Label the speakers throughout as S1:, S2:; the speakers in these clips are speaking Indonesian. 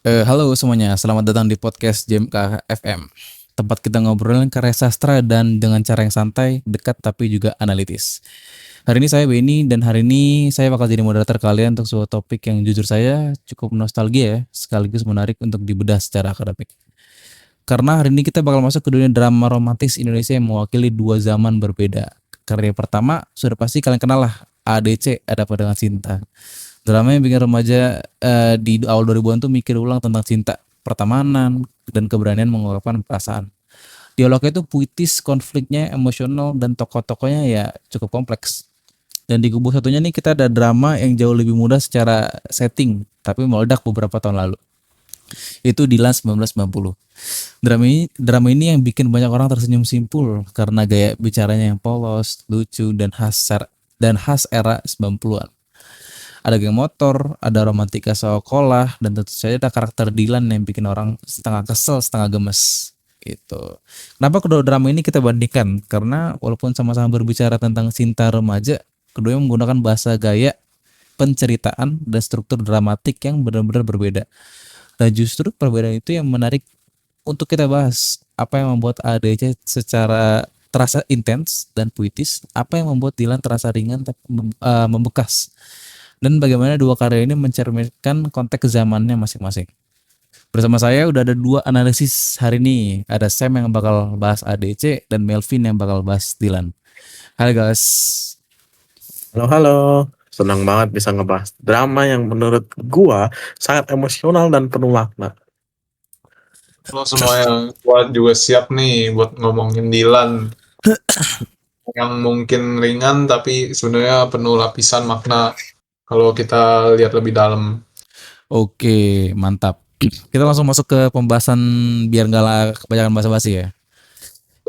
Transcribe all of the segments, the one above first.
S1: Halo semuanya, selamat datang di podcast JMK FM. Tempat kita ngobrolin karya sastra dan dengan cara yang santai, dekat tapi juga analitis. Hari ini saya Benny dan hari ini saya bakal jadi moderator kalian untuk sebuah topik yang jujur saya cukup nostalgia ya, sekaligus menarik untuk dibedah secara akademik. Karena hari ini kita bakal masuk ke dunia drama romantis Indonesia yang mewakili dua zaman berbeda. Karya pertama sudah pasti kalian kenal lah, ADC, Ada Apa Dengan Cinta. Drama yang bikin remaja di awal 2000-an tuh mikir ulang tentang cinta, pertemanan, dan keberanian mengungkapkan perasaan. Dialognya itu puitis, konfliknya emosional, dan tokoh-tokohnya ya cukup kompleks. Dan di kubu satunya nih kita ada drama yang jauh lebih mudah secara setting, tapi meledak beberapa tahun lalu. Itu Dilan 1990. Drama ini yang bikin banyak orang tersenyum simpul karena gaya bicaranya yang polos, lucu, dan khas era 90-an. Ada geng motor, ada romantika sekolah, dan tentu saja ada karakter Dylan yang bikin orang setengah kesel, setengah gemes. Gitu. Kenapa kedua drama ini kita bandingkan? Karena walaupun sama-sama berbicara tentang cinta remaja, keduanya menggunakan bahasa gaya, penceritaan, dan struktur dramatik yang benar-benar berbeda. Dan justru perbedaan itu yang menarik untuk kita bahas. Apa yang membuat ADC secara terasa intens dan puitis, apa yang membuat Dylan terasa ringan tapi membekas, dan bagaimana dua karya ini mencerminkan konteks zamannya masing-masing. Bersama saya udah ada dua analisis hari ini. Ada Sam yang bakal bahas ADC dan Melvin yang bakal bahas Dylan. Halo guys.
S2: Halo, halo. Senang banget bisa ngebahas drama yang menurut gua sangat emosional dan penuh makna.
S3: Lo semua yang kuat juga siap nih buat ngomongin Dilan yang mungkin ringan tapi sebenarnya penuh lapisan makna kalau kita lihat lebih dalam.
S1: Oke, mantap. Kita langsung masuk ke pembahasan biar nggak kebanyakan basa-basi ya.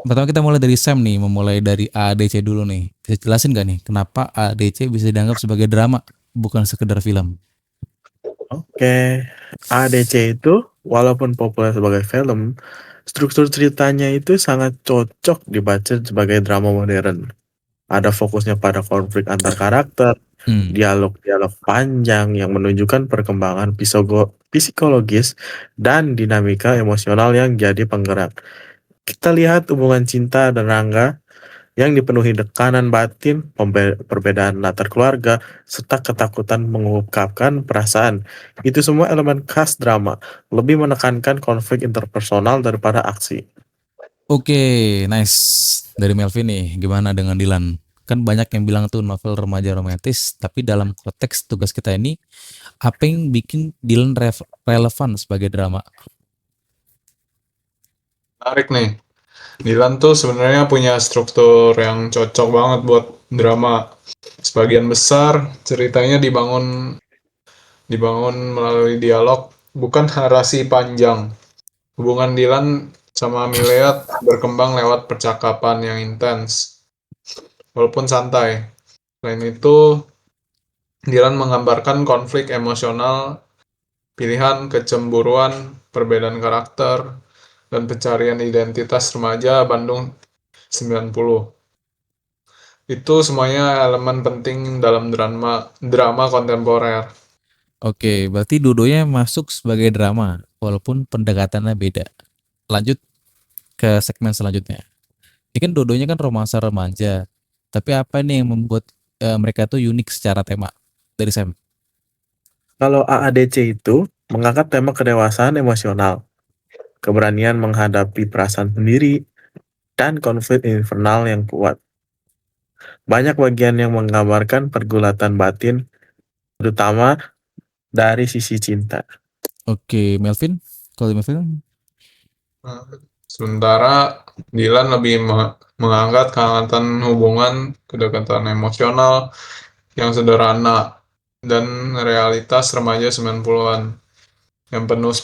S1: Pertama kita mulai dari Sam nih, memulai dari ADC dulu nih. Bisa jelasin gak nih kenapa ADC bisa dianggap sebagai drama, bukan sekedar film?
S2: Oke, ADC itu walaupun populer sebagai film, struktur ceritanya itu sangat cocok dibaca sebagai drama modern. Ada fokusnya pada konflik antar karakter,
S1: Hmm.
S2: dialog-dialog panjang yang menunjukkan perkembangan psikologis dan dinamika emosional yang jadi penggerak. Kita lihat hubungan cinta dan Rangga yang dipenuhi tekanan batin, perbedaan latar keluarga, serta ketakutan mengungkapkan perasaan. Itu semua elemen khas drama, lebih menekankan konflik interpersonal daripada aksi.
S1: Oke, nice. Dari Melvin nih, gimana dengan Dylan? Kan banyak yang bilang tuh novel remaja romantis, tapi dalam konteks tugas kita ini, apa yang bikin Dylan relevan sebagai drama?
S3: Menarik nih. Dilan tuh sebenarnya punya struktur yang cocok banget buat drama. Sebagian besar ceritanya dibangun dibangun melalui dialog, bukan narasi panjang. Hubungan Dilan sama Milead berkembang lewat percakapan yang intens, walaupun santai. Selain itu, Dilan menggambarkan konflik emosional, pilihan, kecemburuan, perbedaan karakter, dan pencarian identitas remaja Bandung 90. Itu semuanya elemen penting dalam drama kontemporer.
S1: Oke, berarti dua-duanya masuk sebagai drama, walaupun pendekatannya beda. Lanjut ke segmen selanjutnya. Ini kan dua-duanya kan romansa remaja, tapi apa nih yang membuat mereka tuh unik secara tema? Dari Sam.
S2: Kalau AADC itu mengangkat tema kedewasaan emosional, keberanian menghadapi perasaan sendiri, dan konflik internal yang kuat. Banyak bagian yang menggambarkan pergulatan batin, terutama dari sisi cinta.
S1: Oke, Melvin. Kalau Melvin,
S3: Sementara Dylan lebih mengangkat kehangatan hubungan, kedekatan emosional yang sederhana, dan realitas remaja 90-an yang penuh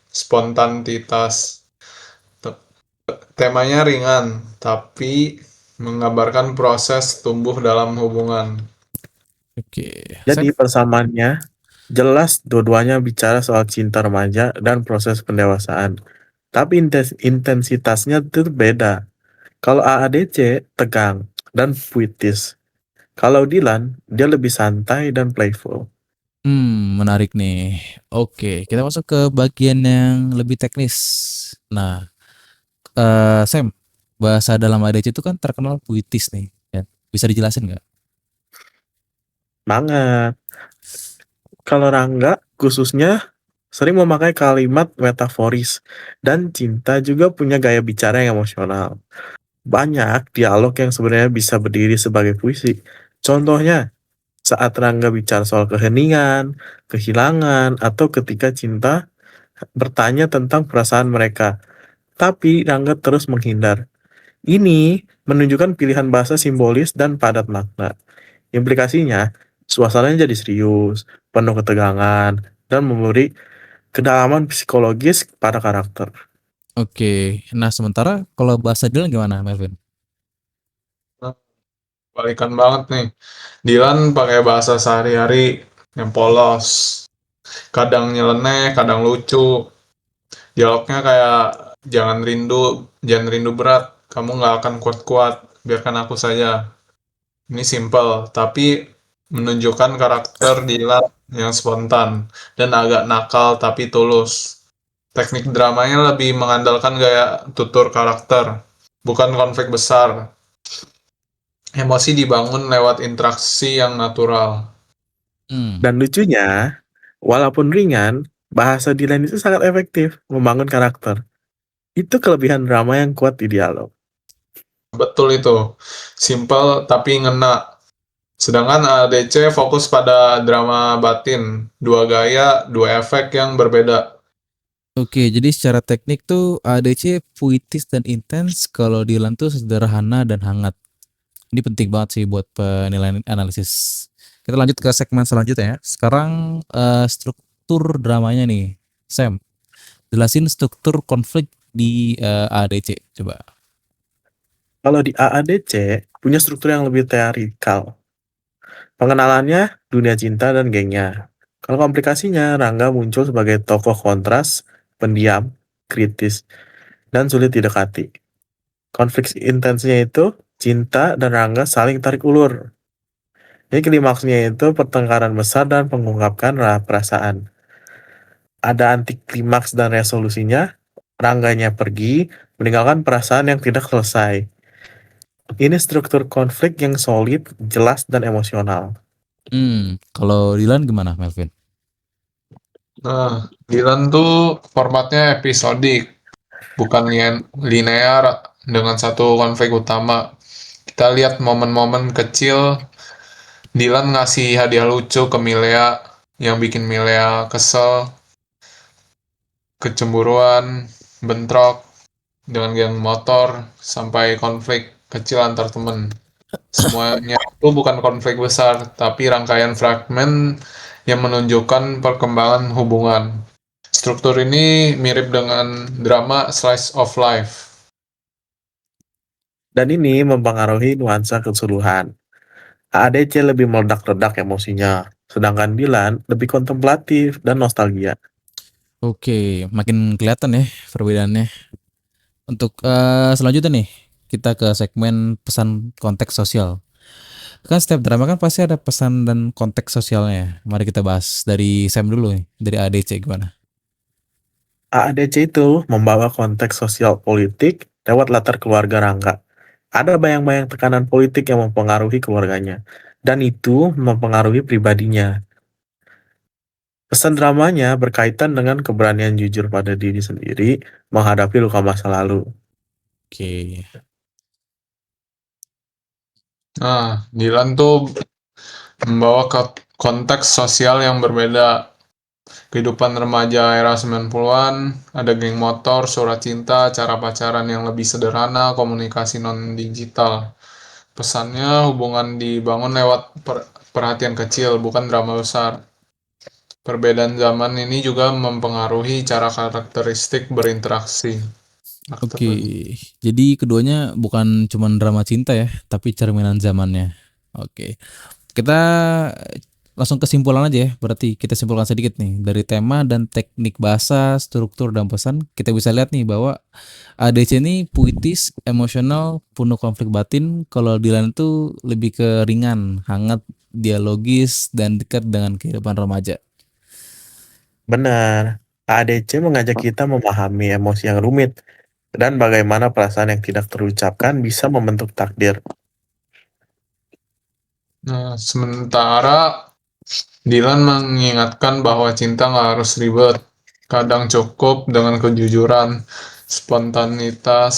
S3: spontanitas. Temanya ringan, tapi menggambarkan proses tumbuh dalam hubungan.
S1: oke.
S2: Jadi
S1: Sam.
S2: persamaannya jelas dua-duanya bicara soal cinta remaja dan proses pendewasaan. Tapi intensitasnya itu beda. Kalau AADC tegang dan puitis. Kalau Dilan, dia lebih santai dan playful.
S1: Menarik nih. Oke, kita masuk ke bagian yang lebih teknis. Nah, Sam, bahasa dalam ADC itu kan terkenal puitis nih, ya. Bisa dijelasin nggak?
S2: Banget. Kalau Rangga khususnya sering memakai kalimat metaforis dan Cinta juga punya gaya bicara yang emosional. Banyak dialog yang sebenarnya bisa berdiri sebagai puisi. Contohnya, saat Rangga bicara soal keheningan, kehilangan, atau ketika Cinta bertanya tentang perasaan mereka, tapi Rangga terus menghindar. Ini menunjukkan pilihan bahasa simbolis dan padat makna. Implikasinya, suasananya jadi serius, penuh ketegangan, dan memberi kedalaman psikologis pada karakter.
S1: Oke, nah sementara kalau bahasa Dylan gimana, Melvin?
S3: Nah, balikan banget nih. Dilan pakai bahasa sehari-hari yang polos, kadang nyeleneh, kadang lucu. Dialognya kayak jangan rindu berat, kamu nggak akan kuat-kuat, biarkan aku saja. Ini simple, tapi menunjukkan karakter Dilan yang spontan dan agak nakal tapi tulus. Teknik dramanya lebih mengandalkan gaya tutur karakter, bukan konflik besar. Emosi dibangun lewat interaksi yang natural.
S1: Hmm,
S2: Dan lucunya, walaupun ringan, bahasa Dylan itu sangat efektif membangun karakter. Itu kelebihan drama yang kuat di dialog.
S3: Betul itu. Simple tapi ngena. Sedangkan ADC fokus pada drama batin. Dua gaya, dua efek yang berbeda.
S1: oke, jadi secara teknik tuh ADC puitis dan intens, kalau Dylan tuh sederhana dan hangat. Ini penting banget sih buat penilaian analisis. Kita lanjut ke segmen selanjutnya ya. Sekarang struktur dramanya nih, Sam. Jelasin struktur konflik di ADC, coba.
S2: Kalau di AADC, punya struktur yang lebih teatrikal. Pengenalannya, dunia cinta dan gengnya. Kalau komplikasinya, Rangga muncul sebagai tokoh kontras, pendiam, kritis, dan sulit didekati. Konflik intensnya itu, Cinta dan Rangga saling tarik ulur. Ini klimaksnya itu pertengkaran besar dan mengungkapkan perasaan. Ada anti klimaks dan resolusinya, Rangganya pergi, meninggalkan perasaan yang tidak selesai. Ini struktur konflik yang solid, jelas, dan emosional.
S1: Kalau Dylan gimana, Melvin?
S3: Nah, Dylan tuh formatnya episodik, bukan linear dengan satu konflik utama. Kita lihat momen-momen kecil, Dylan ngasih hadiah lucu ke Milea, yang bikin Milea kesel, kecemburuan, bentrok, dengan geng motor, sampai konflik kecil antar temen. Semuanya itu bukan konflik besar, tapi rangkaian fragmen yang menunjukkan perkembangan hubungan. Struktur ini mirip dengan drama slice of life.
S2: Dan ini mempengaruhi nuansa keseluruhan. AADC lebih meledak-ledak emosinya, sedangkan Dylan lebih kontemplatif dan nostalgia.
S1: Oke, makin kelihatan ya perbedaannya. Untuk selanjutnya nih, kita ke segmen pesan konteks sosial. Kan setiap drama kan pasti ada pesan dan konteks sosialnya. Mari kita bahas dari Sam dulu nih, dari ADC gimana?
S2: AADC itu membawa konteks sosial politik lewat latar keluarga Rangga. Ada bayang-bayang tekanan politik yang mempengaruhi keluarganya, dan itu mempengaruhi pribadinya. Pesan dramanya berkaitan dengan keberanian jujur pada diri sendiri menghadapi luka masa lalu.
S1: Oke.
S3: Nah, Dylan tuh membawa konteks sosial yang berbeda. Kehidupan remaja era 90-an, ada geng motor, surat cinta, cara pacaran yang lebih sederhana, komunikasi non-digital. Pesannya hubungan dibangun lewat perhatian kecil, bukan drama besar. Perbedaan zaman ini juga mempengaruhi cara karakteristik berinteraksi.
S1: Oke, jadi keduanya bukan cuma drama cinta ya, tapi cerminan zamannya. Oke, kita langsung kesimpulan aja ya. Berarti kita simpulkan sedikit nih dari tema dan teknik bahasa, struktur dan pesan. Kita bisa lihat nih bahwa ADC ini puitis, emosional, penuh konflik batin. Kalau Dylan itu lebih ke ringan, hangat dialogis, dan dekat dengan kehidupan remaja.
S2: Benar. AADC mengajak kita memahami emosi yang rumit dan bagaimana perasaan yang tidak terucapkan bisa membentuk takdir.
S3: Nah, sementara Dylan mengingatkan bahwa cinta nggak harus ribet. Kadang cukup dengan kejujuran, spontanitas,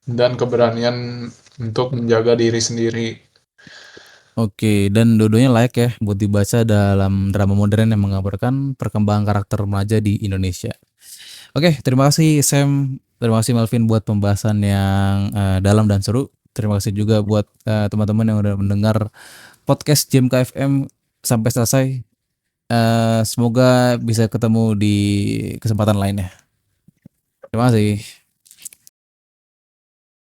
S3: dan keberanian untuk menjaga diri sendiri.
S1: Oke, dan dua-duanya layak ya buat dibaca dalam drama modern yang mengabarkan perkembangan karakter remaja di Indonesia. Oke, terima kasih Sam, terima kasih Melvin buat pembahasan yang dalam dan seru. Terima kasih juga buat teman-teman yang udah mendengar podcast JMK FM sampai selesai. Semoga bisa ketemu di kesempatan lainnya. Terima kasih.